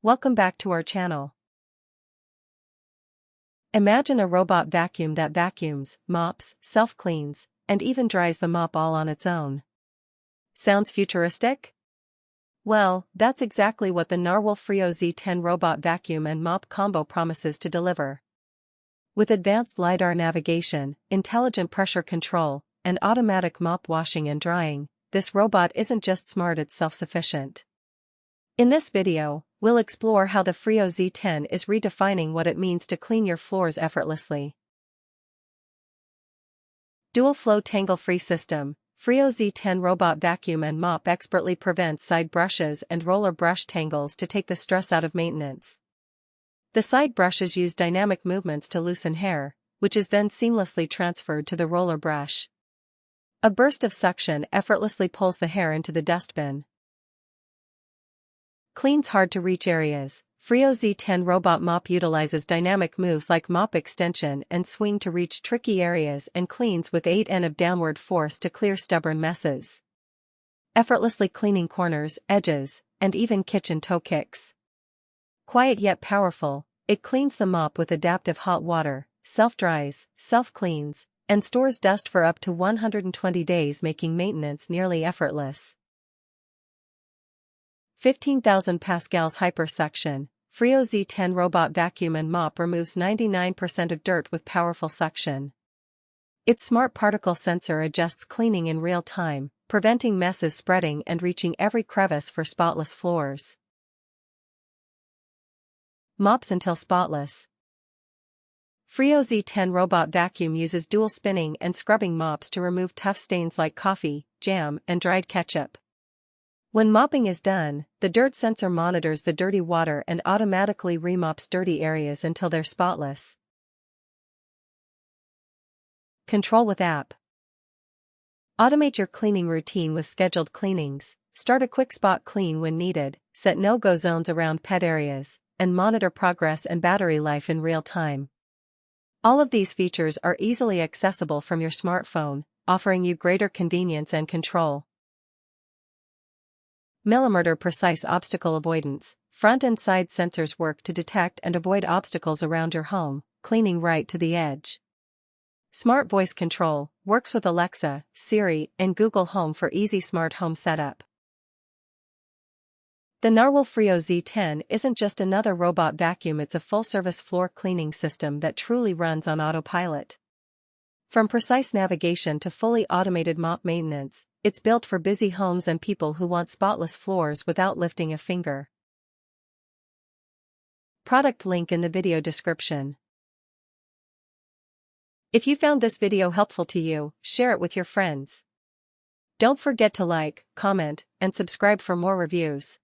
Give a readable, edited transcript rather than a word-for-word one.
Welcome back to our channel. Imagine a robot vacuum that vacuums, mops, self-cleans, and even dries the mop all on its own. Sounds futuristic? Well, that's exactly what the Narwal Freo Z10 robot vacuum and mop combo promises to deliver. With advanced LiDAR navigation, intelligent pressure control, and automatic mop washing and drying, this robot isn't just smart, it's self-sufficient. In this video, we'll explore how the Freo Z10 is redefining what it means to clean your floors effortlessly. Dual Flow Tangle-Free System. Freo Z10 robot vacuum and mop expertly prevents side brushes and roller brush tangles to take the stress out of maintenance. The side brushes use dynamic movements to loosen hair, which is then seamlessly transferred to the roller brush. A burst of suction effortlessly pulls the hair into the dustbin. Cleans hard-to-reach areas. Freo Z10 robot mop utilizes dynamic moves like mop extension and swing to reach tricky areas and cleans with 8 N of downward force to clear stubborn messes. Effortlessly cleaning corners, edges, and even kitchen toe kicks. Quiet yet powerful, it cleans the mop with adaptive hot water, self-dries, self-cleans, and stores dust for up to 120 days, making maintenance nearly effortless. 15,000 pascals hypersuction. Freo Z10 robot vacuum and mop removes 99% of dirt with powerful suction. Its smart particle sensor adjusts cleaning in real time, preventing messes spreading and reaching every crevice for spotless floors. Mops until spotless. Freo Z10 robot vacuum uses dual spinning and scrubbing mops to remove tough stains like coffee, jam, and dried ketchup. When mopping is done, the dirt sensor monitors the dirty water and automatically remops dirty areas until they're spotless. Control with app. Automate your cleaning routine with scheduled cleanings, start a quick spot clean when needed, set no-go zones around pet areas, and monitor progress and battery life in real time. All of these features are easily accessible from your smartphone, offering you greater convenience and control. Millimeter precise obstacle avoidance. Front and side sensors work to detect and avoid obstacles around your home, cleaning right to the edge. Smart voice control works with Alexa, Siri, and Google Home for easy smart home setup. The Narwal Freo Z10 isn't just another robot vacuum, it's a full-service floor cleaning system that truly runs on autopilot. From precise navigation to fully automated mop maintenance, it's built for busy homes and people who want spotless floors without lifting a finger. Product link in the video description. If you found this video helpful to you, share it with your friends. Don't forget to like, comment, and subscribe for more reviews.